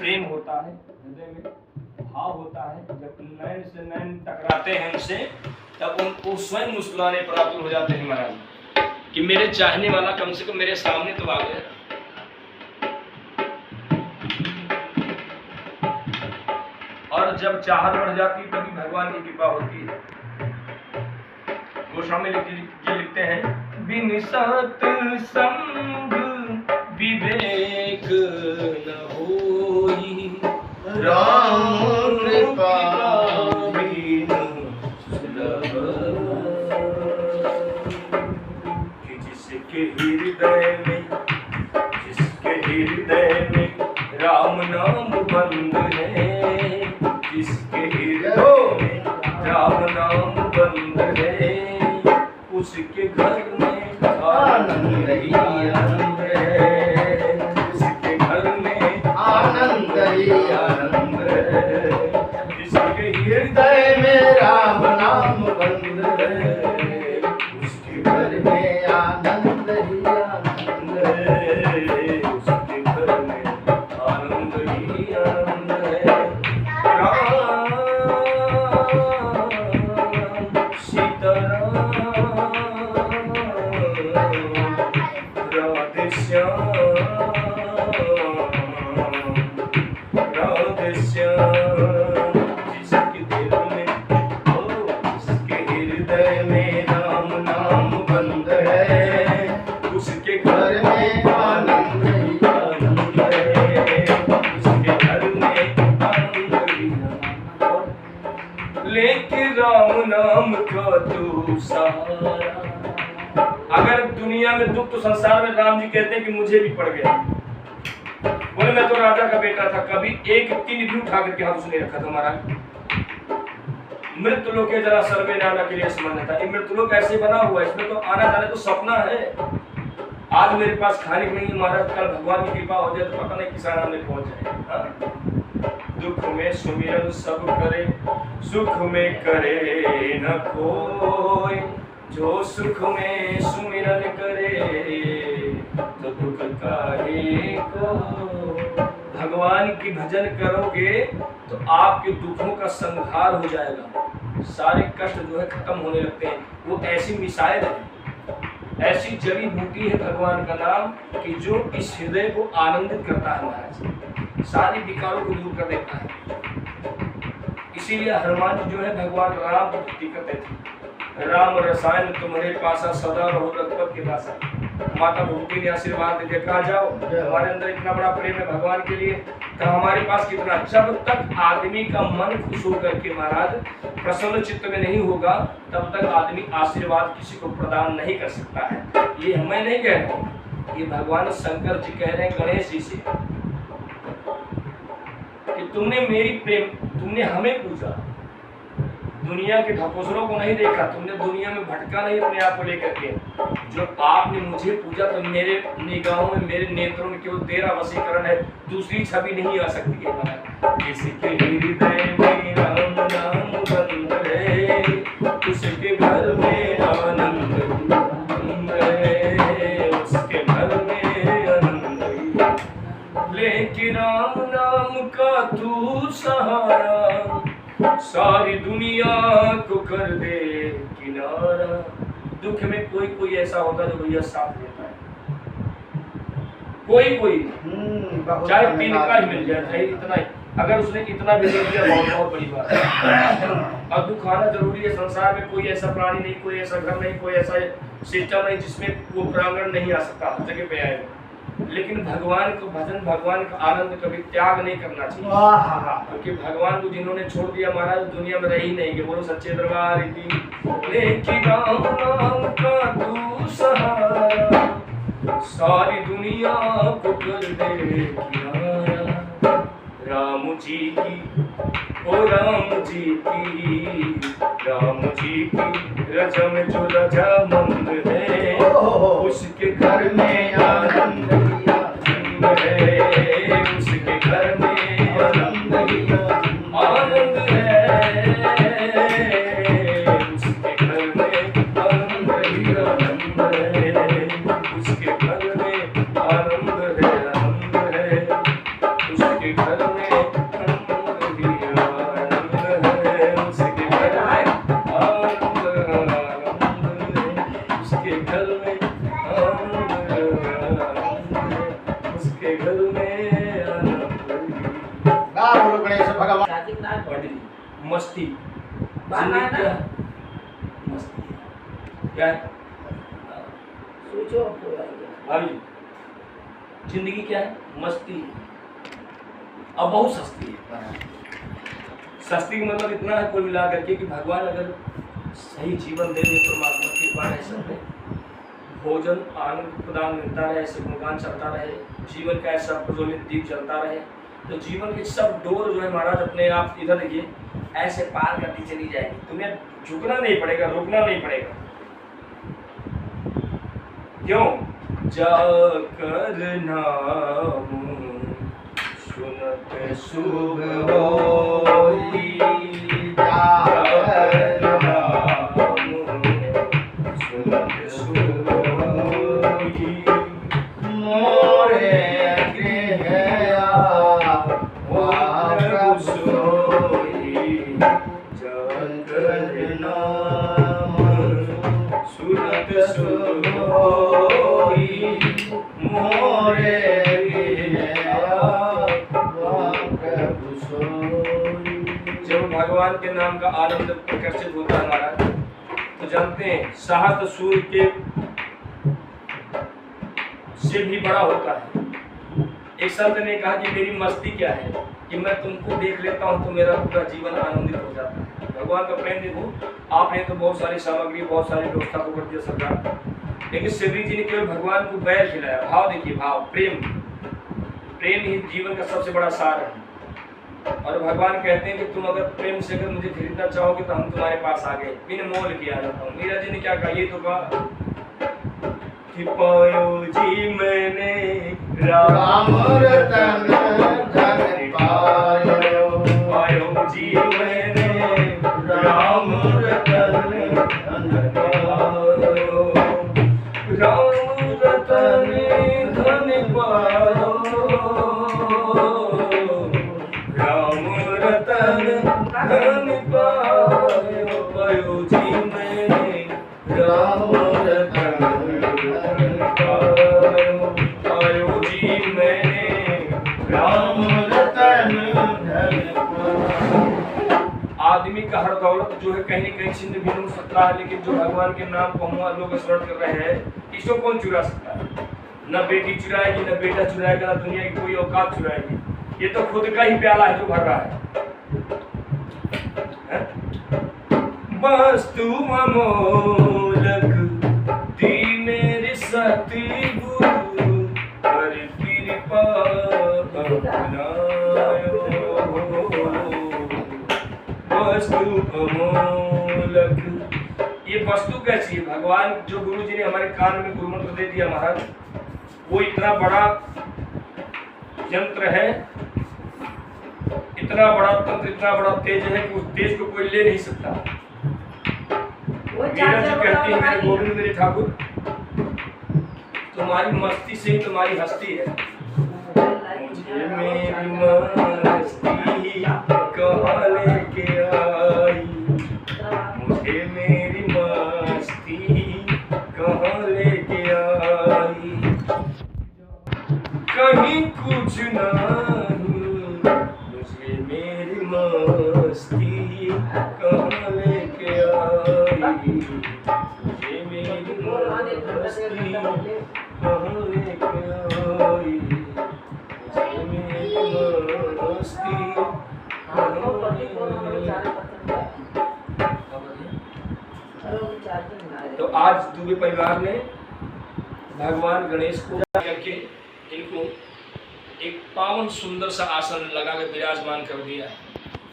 प्रेम होता है, हृदय में भाव होता है, जब नैन से नैन टकराते हैं उनसे, तब उनको स्वयं मुस्कुराने पर आतुर हो जाते हैं महाराज कि मेरे चाहने वाला कम से कम मेरे सामने तो आ गया। और जब चाहत बढ़ जाती तभी भगवान की कृपा होती है। गोस्वामी जी लिखते हैं, बिन सत्संग विवेक न होई, राम कृपा बिन सुलभ। कि जिसके हृदय में राम नाम बंद है, जिसके हृदय में राम नाम बंद है, उसके घर में आनंद ही आनंद है, उसके घर में आनंद ही आनंद है, जिसके हृदय में राम नाम बंद है, उसके घर में आनंद ही आनंद है, उसके घर में आनंद ही आनंद है। राम सीताराम राधे श्याम राधे श्याम। जिसके दिल में जिसके हृदय में राम नाम बंद है, उसके घर में आनंद ही आनंद है, उसके घर में आनंद ही आनंद। लेके राम नाम का तू सहारा। अगर दुनिया में दुख तो संसार में राम जी कहते हैं कि मुझे भी पड़ गया। बोले मैं तो राजा का बेटा था, कभी एक तीन भी उठा करके हाथ उसने रखा था महाराज। मृत्यु के जरा सर में आना के लिए सामान्य था। मृत्यु ऐसे बना हुआ है, इसमें तो आना जाने तो सपना है। आज मेरे पास खाने को नहीं महाराज, कल भगवान की कृपा हो जाए तो पता नहीं किस आराम में पहुंच जाए। दुख में सुमिरन सब करे, सुख में करे न कोई, जो सुख में सुमिरन करे तो दुख काहे को। भगवान की भजन करोगे तो आपके दुखों का संहार हो जाएगा, सारे कष्ट जो है खत्म होने लगते हैं। वो ऐसी मिसाइल है, ऐसी जड़ी बूटी है भगवान का नाम कि जो इस हृदय को आनंदित करता है महाराज, सारी विकारों को दूर कर देता है। इसीलिए हनुमान जी जो है भगवान राम को स्तुति करते थे, राम रसायन तुम्हारे पासा सदा रहो रघुपत के पासा। माता भूमि ने आशीर्वाद दे दिया, कहा जाओ हमारे अंदर इतना बड़ा प्रेम है भगवान के लिए, तो हमारे पास कितना। जब तक आदमी का मन खुश होकर के महाराज प्रसन्न चित्त में नहीं होगा, तब तक आदमी आशीर्वाद किसी को प्रदान नहीं कर सकता है। ये मैं नहीं कह रहा हूँ, ये भगवान शंकर जी कह रहे हैं गणेश जी से कि तुमने मेरी प्रेम, तुमने हमें पूजा, दुनिया के ढकोसरों को नहीं देखा, तुमने दुनिया में भटका नहीं अपने आप को लेकर के। जो आपने मुझे पूजा तो मेरे निगाहों में, मेरे नेत्रों में केवल तेरा वशीकरण है, दूसरी छवि नहीं आ सकती है। किसी के हृदय में राम नाम बंद है, उसके घर में आनंद है, उसके घर में आनंद। लेके राम नाम का तू सहारा, सारी दुनिया को कर दे किनारा। दुख में कोई कोई ऐसा होता है जो भैया साथ देता है, कोई चाहे 3 का ही मिल जाए, चाहे इतना ही, अगर उसने इतना भी दे दिया बहुत बड़ी बात है। और दुख आना जरूरी है। संसार में कोई ऐसा प्राणी नहीं, कोई ऐसा घर नहीं, कोई ऐसा सिस्टम नहीं जिसमें वो प्रांगण नहीं आ सकता, हर जगह पे आएगा। लेकिन भगवान को भजन, भगवान का आनंद कभी त्याग नहीं करना चाहिए, क्योंकि भगवान को जिन्होंने छोड़ दिया महाराज दुनिया में रही नहीं। कि बोलो सच्चे दरबार की। लेकिन राम नाम का तू सहारा, सारी दुनिया को कर दे किनारा। राम जी की, ओ राम जी की, राम जी की रजम जो रजामंद है, उसके घर में आनंद है, उसके घर में आनंद ही आनंद है, उसके घर में आनंद ही आनंद है, उसके घर में आनंद है, आनंद है, उसके घर घर में आनंद ही आनंद है, उसके घर में आनंद है, उसके घर में आनंद है, उसके घर में आनंद है। बोलो गणेश भगवान। पंडित जी, मस्ती बाना जिंदगी ना। क्या है? मस्ती क्या है? सोचो पूरा ये। भाभी जिंदगी क्या है? मस्ती। अब बहुत सस्ती है। सस्ती का मतलब इतना है कुल मिला करके कि भगवान अगर सही जीवन दे दे, परमात्मा की कृपा रहे, सब में भोजन आनंद प्रदान मिलता रहे, ऐसे गुणगान चलता रहे, जीवन का ऐसा प्रज्वलित दीप चलता रहे, तो जीवन के सब डोर जो है महाराज अपने आप इधर देखिए ऐसे पार करती चली जाएगी। तुम्हें झुकना नहीं पड़ेगा, रुकना नहीं पड़ेगा। क्यों? जाकर नाम सुनत शुभ होई, जाकर नाम सुनत शुभ होई, मोरे गृह प्रभु सोई, जाकर नाम सुनत शुभ होई, मोरे प्रभु सोई। जब भगवान के नाम का आनंद प्रकर्षित होता है महाराज, तो जानते हैं सहस्त्र सूर्य के से भी बड़ा होता है। एक संत ने कहा कि मेरी मस्ती क्या है कि मैं तुमको देख लेता हूँ तो मेरा पूरा जीवन आनंदित हो जाता है। भगवान का प्रेम देखो, आपने तो बहुत सारी सामग्री, बहुत सारी व्यवस्था को कर दिया सरकार, लेकिन शिवजी जी ने केवल भगवान को बैर खिलाया। भाव देखिए, भाव, प्रेम, प्रेम ही जीवन का सबसे बड़ा सार है। और भगवान कहते हैं कि तुम अगर प्रेम से अगर मुझे खरीदना चाहोगे तो हम तुम्हारे पास आ गए, बिन मोल किया जाता हूँ। मीरा जी ने क्या कहा, ये तो कहा कि पायो जी मैंने राम रतन धन पायो, पायो जी मैंने राम रतन धन पायो, राम रतन धन पायो, राम रतन धन पायो, पायो जी मैंने राम रतन धन पायो, पायो जी मैंने राम रतन धन पायो। आदमी का हर दौलत जो है कहीं न कहीं छिन्न भिन्न हो सकता है, लेकिन जो भगवान के नाम को हम लोग स्मरण कर रहे हैं, इसको कौन चुरा सकता है? न बेटी चुराएगी, न बेटा चुराएगा, न दुनिया की कोई औकात चुराएगी। ये तो खुद का ही प्याला है जो भर रहा है। वस्तु अमोलक दी मेरे सती गुरु, पर कृपा अपनायो। वस्तु अमोलक, ये वस्तु कैसी है? भगवान जो गुरु जी ने हमारे कान में गुरु मंत्र दे दिया महाराज, वो इतना बड़ा यंत्र है, इतना बड़ा तंत्र, इतना बड़ा तेज है कि उस तेज को कोई ले नहीं सकता। मीरा जी कहती है, मेरे गोविंद मेरे ठाकुर, तुम्हारी मस्ती से ही तुम्हारी हस्ती है। मुझे मेरी मस्ती कहाँ लेके आई, मुझे मेरी मस्ती कहाँ लेके आई, कहीं कुछ नहीं, मुझे मेरी मस्ती कहाँ लेके आई, मुझे मेरी मस्ती कहाँ लेके आई, मुझे मेरी मस्ती कहाँ लेके आई। तो आज दुबे परिवार ने भगवान गणेश को करके इनको एक पावन सुंदर सा आसन लगा के विराजमान कर दिया है।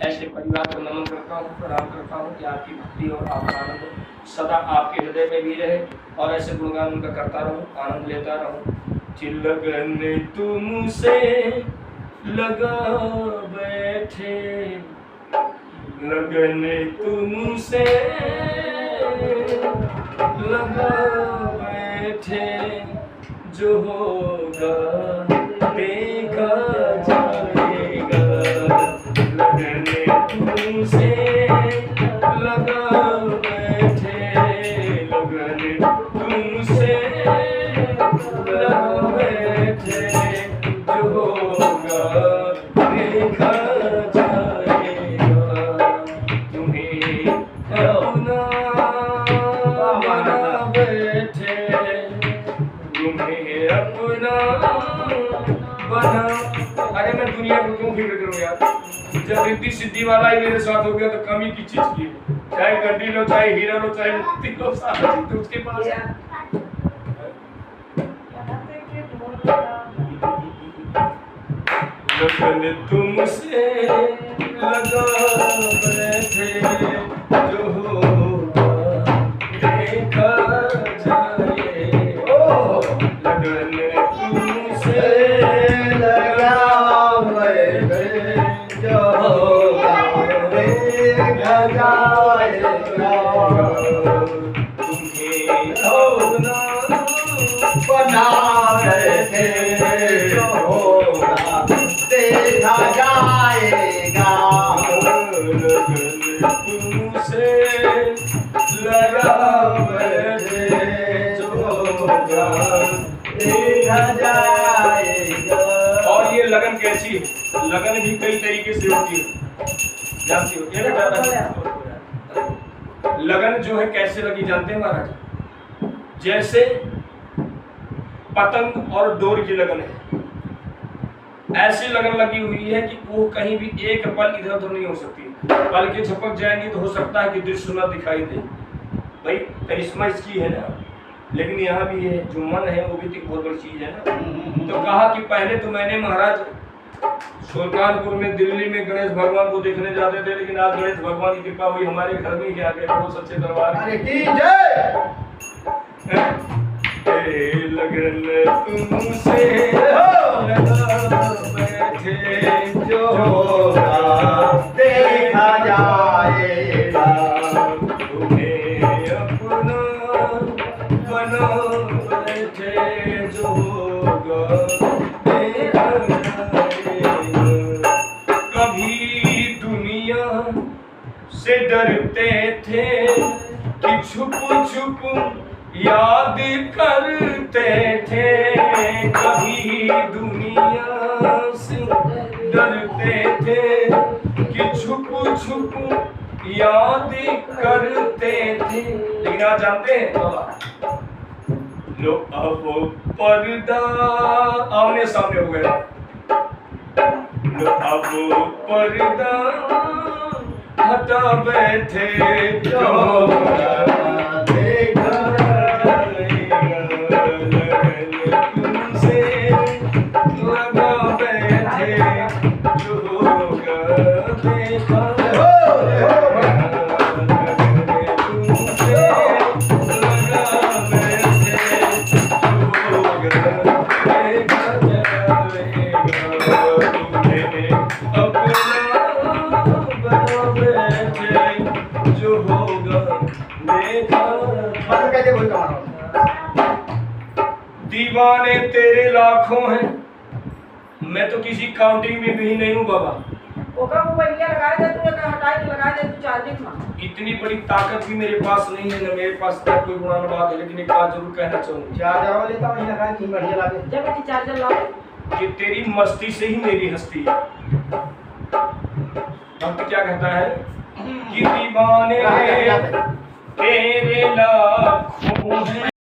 ऐसे परिवार को नमन करता हूँ, प्रणाम करता हूँ कि आपकी भक्ति और आपका आनंद सदा आपके हृदय में भी रहे और ऐसे गुणगान उनका करता रहूँ, आनंद लेता रहूँ। लगन तुमसे लगा बैठे, लगन तुमसे लगा बैठे, जो होगा देखा जाएगा, को क्यों फिक्र करूं यार? जब रिद्धि सिद्धि वाला ही मेरे साथ हो गया तो कमी की चीज की है? चाहे गड्डी लो, चाहे हीरा लो, चाहे मोती लो, सारा चीज तो उसके पास है। लगन तुमसे लगा बैठे जो होगा देखा जाए। ओ लगन तुमसे लगा बैठे जो होगा देखा जाएगा। तुम्हें होना बना बैठे जो होगा देखा जाएगा। लगन तुमसे लगा बैठे जो होगा देखा जाएगा। और ये लगन कैसी है? लगन भी कई तरीके से होती है, जानती हो? ये ना लगन जो है कैसे लगी जानते हैं महाराज? जैसे पतंग और डोर की लगन है, ऐसी लगन लगी हुई है कि वो कहीं भी एक पल इधर उधर नहीं हो सकती। पल के झपक जाएंगी तो हो सकता है कि दृश्य न दिखाई दे। भाई करिश्मा इसकी है ना, लेकिन यहाँ भी है जो मन है वो भी तो बहुत बड़ी चीज है ना। तो कहा कि पहले तो मैंने महाराज सुल्तानपुर में, दिल्ली में गणेश भगवान को देखने जाते थे, लेकिन आज गणेश भगवान की कृपा हुई हमारे घर में ही आ गए। बड़ो सच्चे दरबार अरे की जय। लगन तुमसे लगा बैठे जो होगा देखा जाएगा। तुम्हें अपना बना बैठे जो होगा देखा जाएगा। कभी दुनिया से डरते थे कि छुप छुप याद करते थे। कभी दुनिया से डरते थे कि छुप छुप याद करते थे, लेकिन आज जानते हैं बाबा लो अब पर्दा आमने सामने हो गया। लो अब पर्दा हटा बैठे जो देखा तुमसे लगा बैठे जो होगा देखा तुमसे लगा बैठे जो होगा देखा जाएगा। तुम्हें अपना बना बैठे जो होगा देखा। मतलब कैसे बोलता हूँ? दीवाने तेरे लाखों हैं, मैं तो किसी काउंटिंग में भी नहीं हूँ बाबा। ओका वो पहिया लगा दे तू, एक हटाई के लगा दे तू चार्जिंग में। इतनी बड़ी ताकत भी मेरे पास नहीं है, न मेरे पास क्या कोई गुणान बात है, लेकिन एक बात जरूर कहना चाहूंगा। चार्जर वाले तो नहीं लगा कि बढ़िया लगे। जब बेटी चार्जर लाओ कि तेरी मस्ती से ही मेरी हस्ती है। भक्त क्या कहता है कि दीवाने तेरे लाखों हैं।